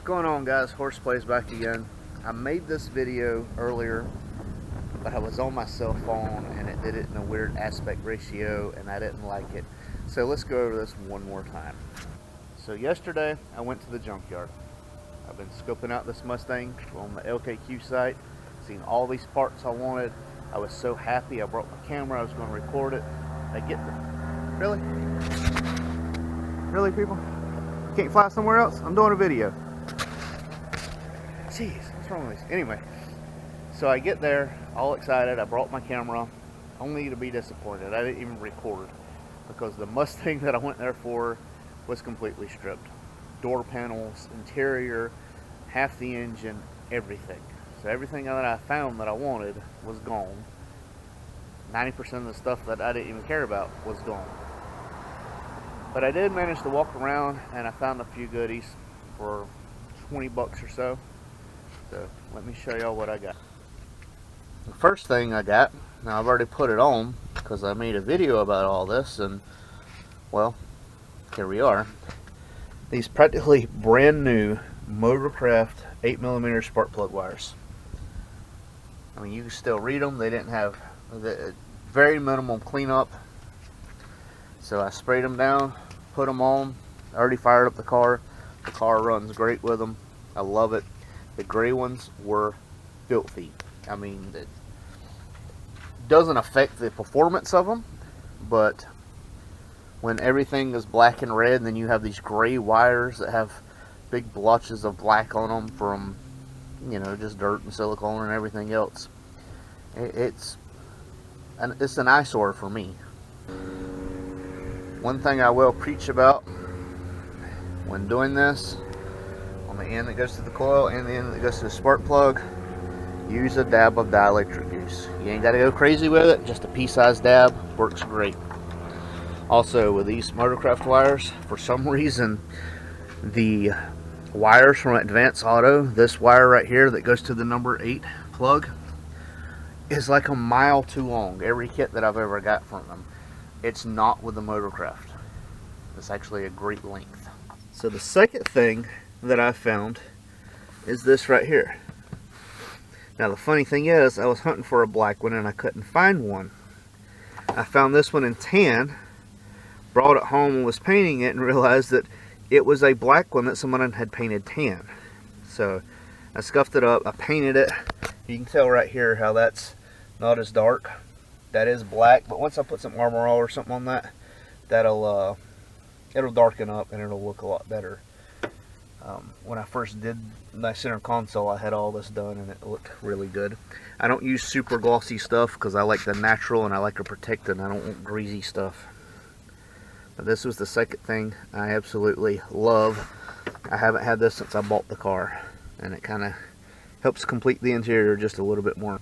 What's going on, guys? Horseplay's back again. I made this video earlier, but I was on my cell phone and it did it in a weird aspect ratio and I didn't like it. So let's go over this one more time. So yesterday I went to the junkyard. I've been scoping out this Mustang on the LKQ site, seen all these parts I wanted. I was so happy. I brought my camera. I was going to record it. I get there. Really people? Can't fly somewhere else? I'm doing a video. Jeez, what's wrong with these? Anyway, so I get there, all excited. I brought my camera, only to be disappointed. I didn't even record because the Mustang that I went there for was completely stripped. Door panels, interior, half the engine, everything. So everything that I found that I wanted was gone. 90% of the stuff that I didn't even care about was gone. But I did manage to walk around and I found a few goodies for 20 bucks or so. So let me show y'all what I got. The first thing I got, now I've already put it on because I made a video about all this, and well, here we are. These practically brand new Motorcraft 8mm spark plug wires. I mean, you can still read them. They didn't have very minimal cleanup. So I sprayed them down, put them on. I already fired up the car. The car runs great with them. I love it. The gray ones were filthy. I mean, it doesn't affect the performance of them, but when everything is black and red, and then you have these gray wires that have big blotches of black on them from, you know, just dirt and silicone and everything else. It's an eyesore for me. One thing I will preach about when doing this, on the end that goes to the coil and the end that goes to the spark plug, use a dab of dielectric grease. You ain't got to go crazy with it, just a pea-sized dab works great. Also, with these Motorcraft wires, for some reason, the wires from Advanced Auto, this wire right here that goes to the number 8 plug, is like a mile too long. Every kit that I've ever got from them. It's not with the Motorcraft. It's actually a great length. So the second thing that I found is this right here. Now the funny thing is, I was hunting for a black one and I couldn't find one. I found this one in tan, brought it home and was painting it and realized that it was a black one that someone had painted tan. So I scuffed it up, I painted it. You can tell right here how that's not as dark. That is black, but once I put some Armor All or something on that, it'll darken up and it'll look a lot better. When I first did my center console, I had all this done and it looked really good. I don't use super glossy stuff because I like the natural and I like to protect it and I don't want greasy stuff. But this was the second thing I absolutely love. I haven't had this since I bought the car, and it kind of helps complete the interior just a little bit more.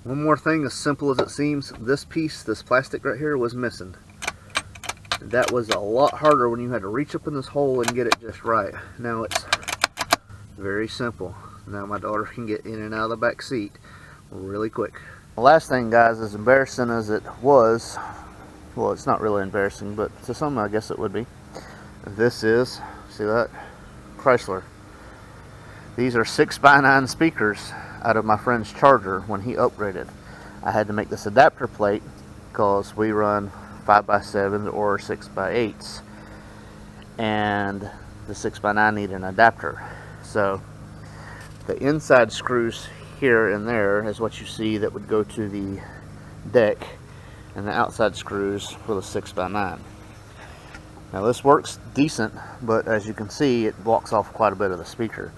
One more thing, as simple as it seems, this piece, this plastic right here, was missing. That was a lot harder when you had to reach up in this hole and get it just right. Now it's very simple. Now my daughter can get in and out of the back seat really quick. The last thing, guys, as embarrassing as it was, well, it's not really embarrassing, but to some I guess it would be. This is, see that? Chrysler. These are 6x9 speakers out of my friend's Charger when he upgraded. I had to make this adapter plate because we run 5x7s or 6x8s, and the 6x9 need an adapter. So the inside screws here and there is what you see that would go to the deck, and the outside screws for the 6x9. Now this works decent, but as you can see, it blocks off quite a bit of the speaker.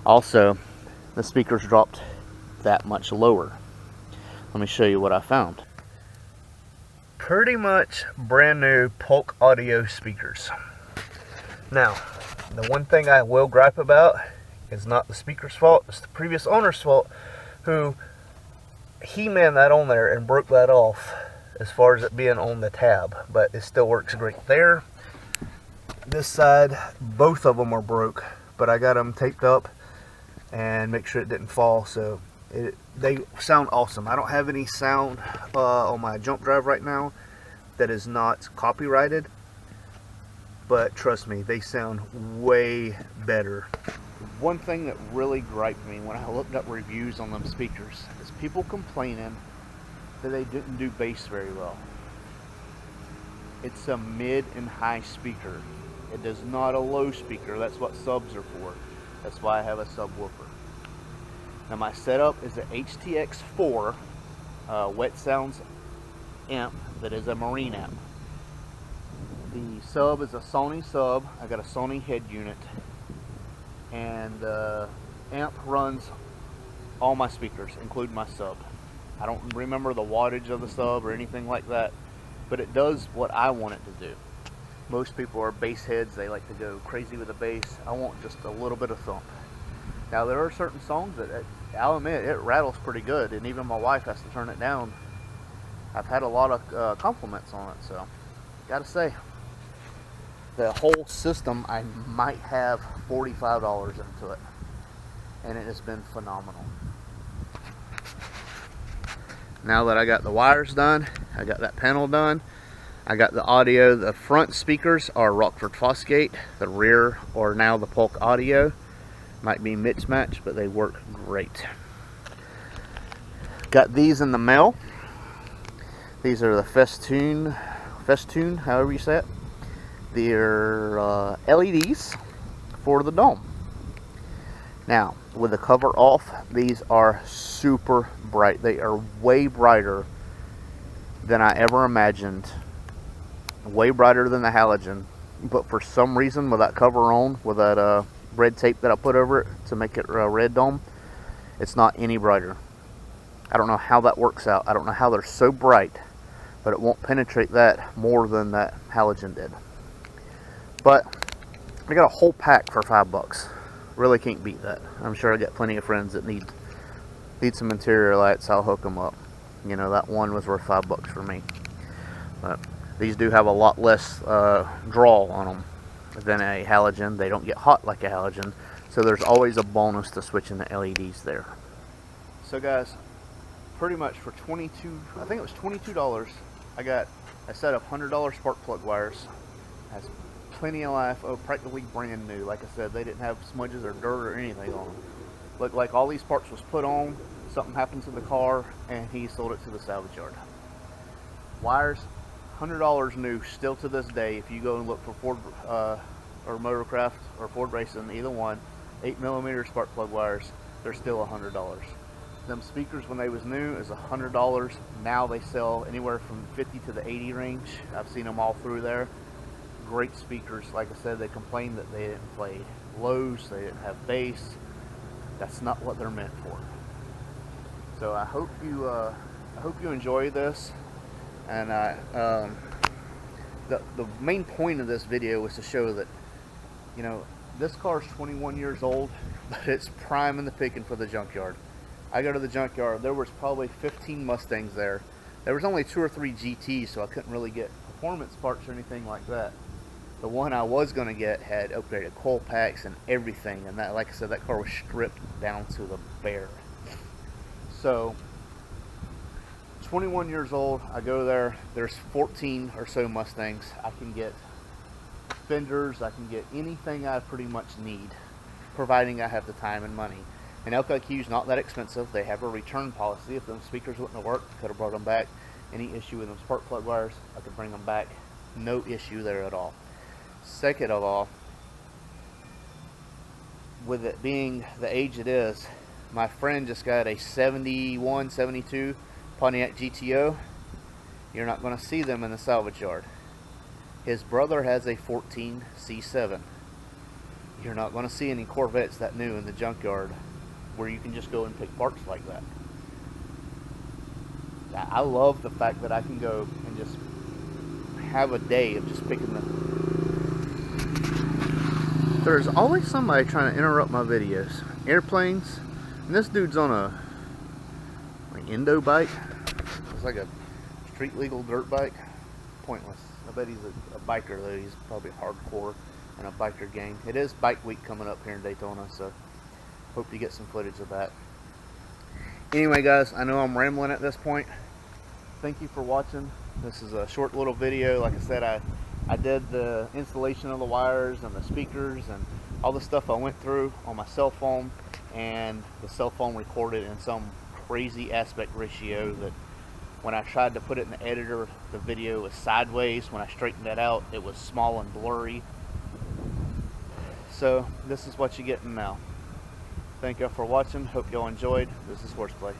Also, the speakers dropped that much lower. Let me show you what I found. Pretty much brand new Polk Audio speakers. Now, the one thing I will gripe about is not the speaker's fault, it's the previous owner's fault, who he-man that on there and broke that off as far as it being on the tab, but it still works great there. This side, both of them are broke, but I got them taped up and make sure it didn't fall, so they sound awesome. I don't have any sound on my jump drive right now that is not copyrighted, but trust me, they sound way better. One thing that really griped me when I looked up reviews on them speakers is people complaining that they didn't do bass very well. It's a mid and high speaker. It is not a low speaker. That's what subs are for. That's why I have a subwoofer. Now my setup is an HTX4 Wet Sounds amp that is a marine amp. The sub is a Sony sub. I got a Sony head unit, and the amp runs all my speakers, including my sub. I don't remember the wattage of the sub or anything like that, but it does what I want it to do. Most people are bass heads. They like to go crazy with the bass. I want just a little bit of thump. Now there are certain songs that I'll admit it rattles pretty good, and even my wife has to turn it down. I've had a lot of compliments on it, so gotta say, the whole system I might have $45 into it, and it has been phenomenal. Now that I got the wires done, I got that panel done, I got the audio. The front speakers are Rockford Fosgate, the rear are now the Polk Audio. Might be mismatched, but they work great. Got these in the mail. These are the Festoon, however you say it. They're LEDs for the dome. Now, with the cover off, these are super bright. They are way brighter than I ever imagined. Way brighter than the halogen. But for some reason, with that cover on, with that red tape that I put over it to make it a red dome, it's not any brighter. I don't know how that works out. I don't know how they're so bright, but it won't penetrate that more than that halogen did. But I got a whole pack for $5. Really can't beat that. I'm sure I got plenty of friends that need some interior lights. I'll hook them up. You know, that one was worth $5 for me. But these do have a lot less draw on them than a halogen. They don't get hot like a halogen, so there's always a bonus to switching the LEDs there. So guys, pretty much for I think it was $22, I got a set of $100 spark plug wires. Has plenty of life, practically brand new. Like I said, they didn't have smudges or dirt or anything on them. Looked like all these parts was put on, something happened to the car, and he sold it to the salvage yard. Wires, $100 new, still to this day. If you go and look for Ford or Motorcraft or Ford Racing, either one, 8mm spark plug wires, they're still $100. Them speakers when they was new is $100. Now they sell anywhere from 50 to the 80 range. I've seen them all through there. Great speakers. Like I said, they complained that they didn't play lows, they didn't have bass. That's not what they're meant for. So I hope you enjoy this. And the main point of this video was to show that, you know, this car is 21 years old, but it's prime in the picking for the junkyard. I go to the junkyard, there was probably 15 Mustangs there. There was only 2 or 3 GTs, so I couldn't really get performance parts or anything like that. The one I was going to get had upgraded coil packs and everything, and that, like I said, that car was stripped down to the bare. So 21 years old, I go there, there's 14 or so Mustangs. I can get fenders, I can get anything I pretty much need, providing I have the time and money. And LKQ is not that expensive. They have a return policy. If them speakers wouldn't have worked, I could have brought them back. Any issue with them spark plug wires, I could bring them back. No issue there at all. Second of all, with it being the age it is, my friend just got a 71, 72 Pontiac GTO. You're not going to see them in the salvage yard. His brother has a 14 C7. You're not going to see any Corvettes that new in the junkyard where you can just go and pick parts like that. I love the fact that I can go and just have a day of just picking them. There's always somebody trying to interrupt my videos. Airplanes, and this dude's on a Indo bike. It's like a street legal dirt bike. Pointless. I bet he's a biker though. He's probably hardcore in a biker gang. It is Bike Week coming up here in Daytona, so hope you get some footage of that. Anyway guys, I know I'm rambling at this point. Thank you for watching. This is a short little video. Like I said, I did the installation of the wires and the speakers, and all the stuff I went through on my cell phone, and the cell phone recorded in some crazy aspect ratio that when I tried to put it in the editor, the video was sideways. When I straightened that out, it was small and blurry. So this is what you're getting now. Thank y'all for watching. Hope y'all enjoyed. This is Horseplay.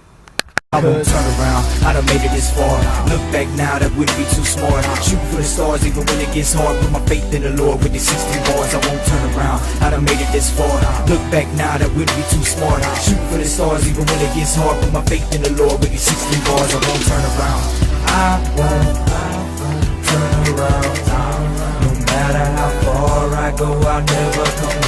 I won't turn around, I done made it this far. Look back now, that wouldn't be too smart. Shoot for the stars even when it gets hard. Put my faith in the Lord with these 16 bars. I won't turn around, I done made it this far. Look back now, that wouldn't be too smart. Shoot for the stars even when it gets hard. Put my faith in the Lord with these 16 bars. I won't turn around, I won't turn around. No matter how far I go, I'll never come back.